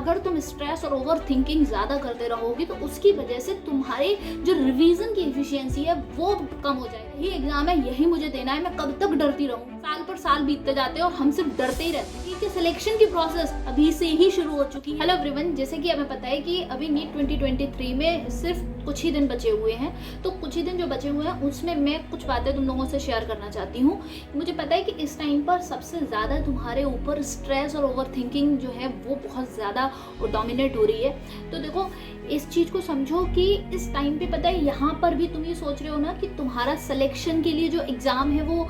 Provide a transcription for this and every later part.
अगर तुम स्ट्रेस और ओवर थिंकिंग ज़्यादा करते रहोगी तो उसकी वजह से तुम्हारे जो रिवीजन की एफिशिएंसी है वो कम हो जाएगी। यही एग्जाम है, यही मुझे देना है, मैं कब तक डरती रहूँ। साल पर साल बीतते जाते हैं और हम सिर्फ डरते ही रहते हैं। नीट के सिलेक्शन की प्रोसेस अभी से ही शुरू हो चुकी है। हेलो एवरीवन, जैसे कि हमें पता है कि अभी नीट 2023 में सिर्फ कुछ ही दिन बचे हुए हैं, तो कुछ ही दिन जो बचे हुए हैं उसमें मैं कुछ बातें तुम लोगों से शेयर करना चाहती हूँ। मुझे पता है कि इस टाइम पर सबसे ज़्यादा तुम्हारे ऊपर स्ट्रेस और ओवर थिंकिंग जो है वो बहुत ज़्यादा डोमिनेट हो रही है। तो देखो, इस चीज़ को समझो कि इस टाइम पे पता है यहाँ पर भी तुम ये सोच रहे हो ना कि तुम्हारा सिलेक्शन के लिए जो एग्ज़ाम है वो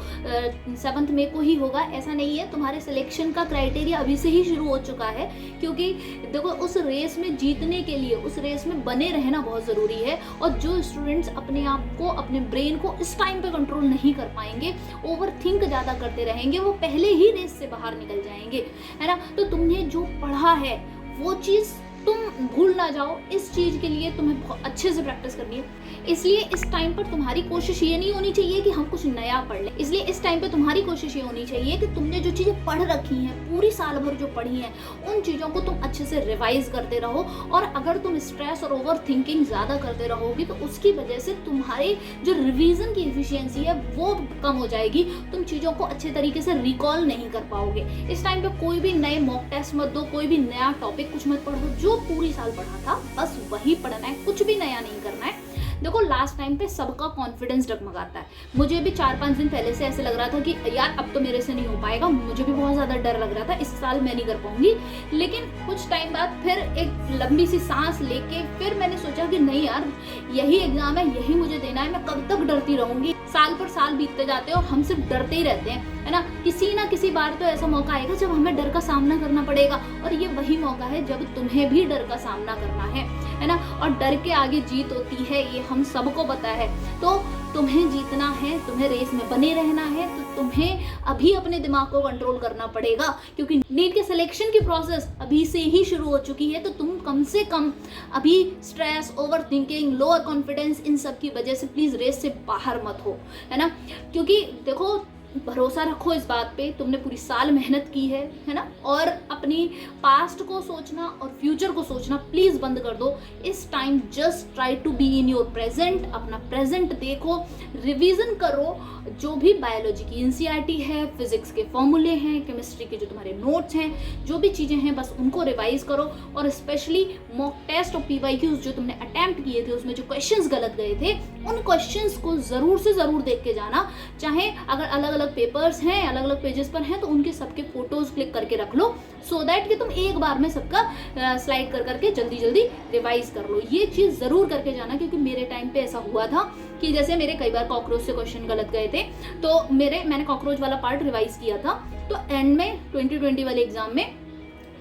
7 मई को ही होगा। ऐसा नहीं है, तुम्हारे सिलेक्शन का क्राइटेरिया अभी से ही शुरू हो चुका है। क्योंकि देखो, उस रेस में जीतने के लिए, उस रेस में बने रहना बहुत ज़रूरी है। और जो स्टूडेंट्स अपने आप को, अपने ब्रेन को इस टाइम पे कंट्रोल नहीं कर पाएंगे, ओवर थिंक ज़्यादा करते रहेंगे, वो पहले ही रेस से बाहर निकल जाएंगे, है ना। तो तुमने जो पढ़ा है वो चीज़ तुम भूल ना जाओ। इस चीज़ के लिए तुम्हें बहुत अच्छे से प्रैक्टिस करनी है। इसलिए इस टाइम पर तुम्हारी कोशिश ये नहीं होनी चाहिए कि हम कुछ नया पढ़ लें। इसलिए इस टाइम पे तुम्हारी कोशिश ये होनी चाहिए कि तुमने जो चीज़ें पढ़ रखी हैं, पूरी साल भर जो पढ़ी हैं, उन चीज़ों को तुम अच्छे से रिवाइज करते रहो। और अगर तुम स्ट्रेस और ओवर थिंकिंग ज़्यादा करते रहोगी तो उसकी वजह से तुम्हारे जो रिवीजन की एफिशिएंसी है वो कम हो जाएगी। तुम चीज़ों को अच्छे तरीके से रिकॉल नहीं कर पाओगे। इस टाइम पे कोई भी नए मॉक टेस्ट मत दो, कोई भी नया टॉपिक कुछ मत पढ़ो। जो पूरी साल पढ़ा था बस वही पढ़ना है, कुछ भी नया नहीं करना है। देखो, लास्ट टाइम पे सबका कॉन्फिडेंस डगमगाता है। मुझे भी 4-5 दिन पहले से ऐसे लग रहा था कि यार अब तो मेरे से नहीं हो पाएगा। मुझे भी बहुत ज़्यादा डर लग रहा था, इस साल मैं नहीं कर पाऊंगी। लेकिन कुछ टाइम बाद फिर एक लंबी सी सांस लेके फिर मैंने सोचा कि नहीं यार, यही एग्जाम है, यही मुझे देना है, मैं कब तक डरती रहूंगी। साल पर साल बीतते जाते हैं और हम सिर्फ डरते ही रहते हैं, है ना। किसी ना किसी बार तो ऐसा मौका आएगा जब हमें डर का सामना करना पड़ेगा। और ये वही मौका है जब तुम्हें भी डर का सामना करना है ना। और डर के आगे जीत होती है, ये हम सबको पता है। तो तुम्हें जीतना है, तुम्हें रेस में बने रहना है, तो तुम्हें अभी अपने दिमाग को कंट्रोल करना पड़ेगा। क्योंकि नीट के सिलेक्शन की प्रोसेस अभी से ही शुरू हो चुकी है। तो तुम कम से कम अभी stress, over thinking, lower confidence, इन सब की वजह से प्लीज रेस से बाहर मत हो, है ना। क्योंकि देखो, भरोसा रखो इस बात पे, तुमने पूरी साल मेहनत की है ना। और अपनी पास्ट को सोचना और फ्यूचर को सोचना प्लीज बंद कर दो। इस time just try to be in your present. अपना प्रेजेंट देखो, रिवीजन करो। जो भी बायोलॉजी की एनसीईआरटी है, फिजिक्स के फॉर्मूले हैं, केमिस्ट्री के जो तुम्हारे नोट्स हैं, जो भी चीज़ें हैं बस उनको रिवाइज करो। और स्पेशली मॉक टेस्ट और पीवाईक्यूज जो तुमने अटेम्प्ट किए थे, उसमें जो क्वेश्चंस गलत गए थे, उन क्वेश्चंस को ज़रूर से ज़रूर देख के जाना। चाहे अगर अलग अलग पेपर्स हैं, अलग अलग पेजेस पर हैं, तो उनके सबके फोटोज क्लिक करके रख लो, सो दैट कि तुम एक बार में सबका स्लाइड कर करके जल्दी जल्दी रिवाइज कर लो। ये चीज़ ज़रूर करके जाना। क्योंकि मेरे टाइम पे ऐसा हुआ था कि जैसे मेरे कई बार कॉकरोच से क्वेश्चन गलत गए थे, तो मैंने कॉकरोच वाला पार्ट रिवाइज किया था, तो एंड में 2020 वाले एग्जाम में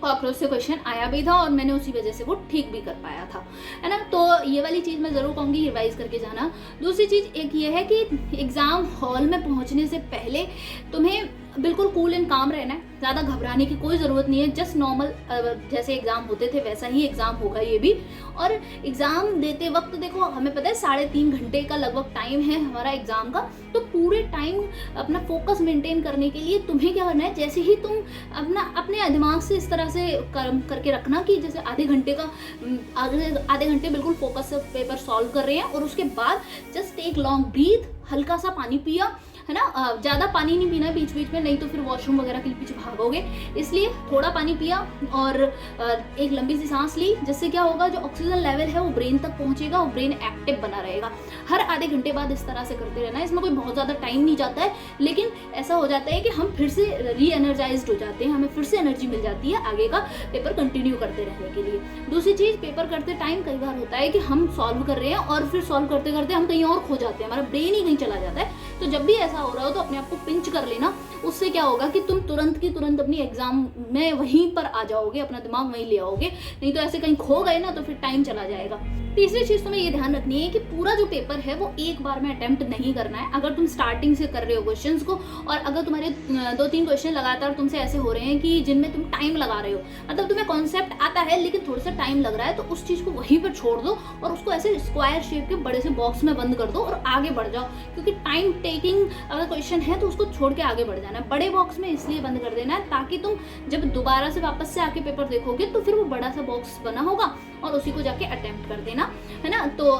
कॉकरोच से क्वेश्चन आया भी था और मैंने उसी वजह से वो ठीक भी कर पाया था, है ना। तो ये वाली चीज़ मैं ज़रूर कहूँगी, रिवाइज करके जाना। दूसरी चीज़ एक ये है कि एग्ज़ाम हॉल में पहुँचने से पहले तुम्हें बिल्कुल कूल एंड काम रहना है। ज़्यादा घबराने की कोई ज़रूरत नहीं है। जस्ट नॉर्मल जैसे एग्ज़ाम होते थे वैसा ही एग्ज़ाम होगा ये भी। और एग्ज़ाम देते वक्त देखो, हमें पता है 3.5 घंटे का लगभग टाइम है हमारा एग्ज़ाम का। तो पूरे टाइम अपना फोकस मेंटेन करने के लिए तुम्हें क्या करना है, जैसे ही तुम अपने दिमाग से इस तरह से करके रखना कि जैसे आधे घंटे बिल्कुल फोकस से पेपर सॉल्व कर रहे हैं, और उसके बाद जस्ट टेक लॉन्ग ब्रीथ, हल्का सा पानी पिया, है ना। ज़्यादा पानी नहीं पीना बीच बीच में, नहीं तो फिर वॉशरूम वगैरह के पीछे भागोगे। इसलिए थोड़ा पानी पिया और एक लंबी सी सांस ली, जिससे क्या होगा, जो ऑक्सीजन लेवल है वो ब्रेन तक पहुंचेगा और ब्रेन एक्टिव बना रहेगा। हर आधे घंटे बाद इस तरह से करते रहना है। इसमें कोई बहुत ज़्यादा टाइम नहीं जाता है, लेकिन ऐसा हो जाता है कि हम फिर से री एनर्जाइज्ड हो जाते हैं, हमें फिर से एनर्जी मिल जाती है आगे का पेपर कंटिन्यू करते रहने के लिए। दूसरी चीज़, पेपर करते टाइम कई बार होता है कि हम सॉल्व कर रहे हैं और फिर सॉल्व करते करते हम कहीं और खो जाते हैं, हमारा ब्रेन ही कहीं चला जाता है। तो जब भी ऐसा हो रहा हो तो अपने आप को पिंच कर लेना। उससे क्या होगा कि तुम तुरंत की तुरंत अपनी एग्जाम में वहीं पर आ जाओगे, अपना दिमाग वहीं ले आओगे। नहीं तो ऐसे कहीं खो गए ना तो फिर टाइम चला जाएगा। तीसरी चीज़ तुम्हें ये ध्यान रखनी है कि पूरा जो पेपर है वो एक बार में अटेम्प्ट नहीं करना है। अगर तुम स्टार्टिंग से कर रहे हो क्वेश्चंस को और अगर तुम्हारे 2-3 क्वेश्चन लगातार तुमसे ऐसे हो रहे हैं कि जिनमें तुम टाइम लगा रहे हो, मतलब तुम्हें कॉन्सेप्ट आता है लेकिन थोड़ा सा टाइम लग रहा है, तो उस चीज़ को वहीं पर छोड़ दो और उसको ऐसे स्क्वायर शेप के बड़े से बॉक्स में बंद कर दो और आगे बढ़ जाओ। क्योंकि टाइम टेकिंग अगर क्वेश्चन है तो उसको छोड़ के आगे बढ़ जाना है। बड़े बॉक्स में इसलिए बंद कर देना है ताकि तुम जब दोबारा से वापस से आके पेपर देखोगे तो फिर वो बड़ा सा बॉक्स बना होगा और उसी को जाके अटेम्प्ट कर देना, है ना। तो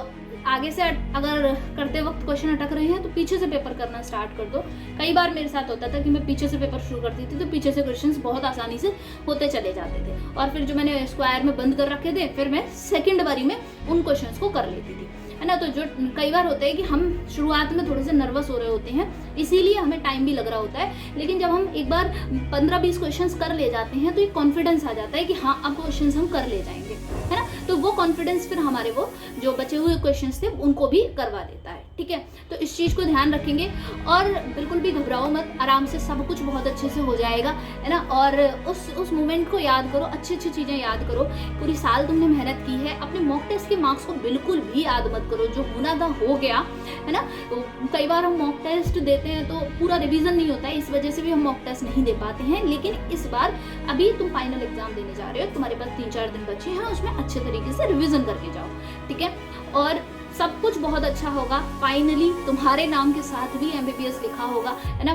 आगे से अगर करते वक्त क्वेश्चन अटक रहे हैं तो पीछे से पेपर करना स्टार्ट कर दो। कई बार मेरे साथ होता था कि मैं पीछे से पेपर शुरू करती थी तो पीछे से क्वेश्चंस बहुत आसानी से होते चले जाते थे और फिर जो मैंने स्क्वायर में बंद कर रखे थे फिर मैं सेकंड बारी में उन क्वेश्चंस को कर लेती थी, है ना। तो जो कई बार होता है कि हम शुरुआत में थोड़े से नर्वस हो रहे होते हैं, इसीलिए हमें टाइम भी लग रहा होता है, लेकिन जब हम एक बार 15-20 क्वेश्चंस कर ले जाते हैं तो एक कॉन्फिडेंस आ जाता है कि हाँ अब क्वेश्चंस हम कर ले जाएंगे, है ना। तो वो कॉन्फिडेंस फिर हमारे वो जो बचे हुए क्वेश्चंस थे उनको भी करवा देता है, ठीक है। तो इस चीज़ को ध्यान रखेंगे और बिल्कुल भी घबराओ मत, आराम से सब कुछ बहुत अच्छे से हो जाएगा, है ना। और उस मोमेंट को याद करो, अच्छी अच्छी चीज़ें याद करो। पूरी साल तुमने मेहनत की है, अपने मॉक टेस्ट के मार्क्स को बिल्कुल भी याद मत करो, जो होना था हो गया, है ना। तो कई बार हम मॉक टेस्ट देते हैं तो पूरा रिवीजन नहीं होता है, इस वजह से भी हम मॉक टेस्ट नहीं दे पाते हैं। लेकिन इस बार अभी तुम फाइनल एग्जाम देने जा रहे हो, तुम्हारे पास 3-4 दिन बचे हैं, उसमें अच्छे तरीके से रिवीजन करके जाओ, ठीक है। और सब कुछ बहुत अच्छा होगा। फाइनली तुम्हारे नाम के साथ भी MBBS लिखा होगा, है ना।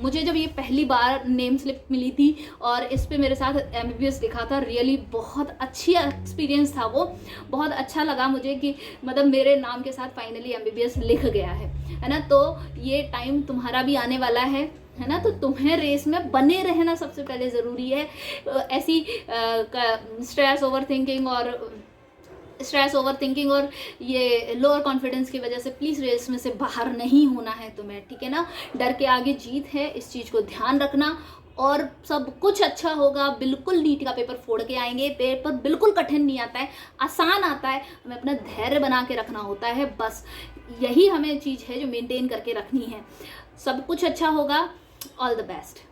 मुझे जब ये पहली बार नेम स्लिप मिली थी और इस पे मेरे साथ MBBS लिखा था, रियली बहुत अच्छी एक्सपीरियंस था वो। बहुत अच्छा लगा मुझे कि मतलब मेरे नाम के साथ फाइनली MBBS लिख गया है ना। तो ये टाइम तुम्हारा भी आने वाला है ना। तो तुम्हें रेस में बने रहना सबसे पहले ज़रूरी है। ऐसी स्ट्रेस ओवर थिंकिंग और ये लोअर कॉन्फिडेंस की वजह से प्लीज़ रेस में से बाहर नहीं होना है तुम्हें, ठीक है ना। डर के आगे जीत है, इस चीज़ को ध्यान रखना और सब कुछ अच्छा होगा। बिल्कुल नीट का पेपर फोड़ के आएंगे। पेपर बिल्कुल कठिन नहीं आता है, आसान आता है। हमें अपना धैर्य बना के रखना होता है, बस यही हमें चीज़ है जो मेंटेन करके रखनी है। सब कुछ अच्छा होगा। All the best.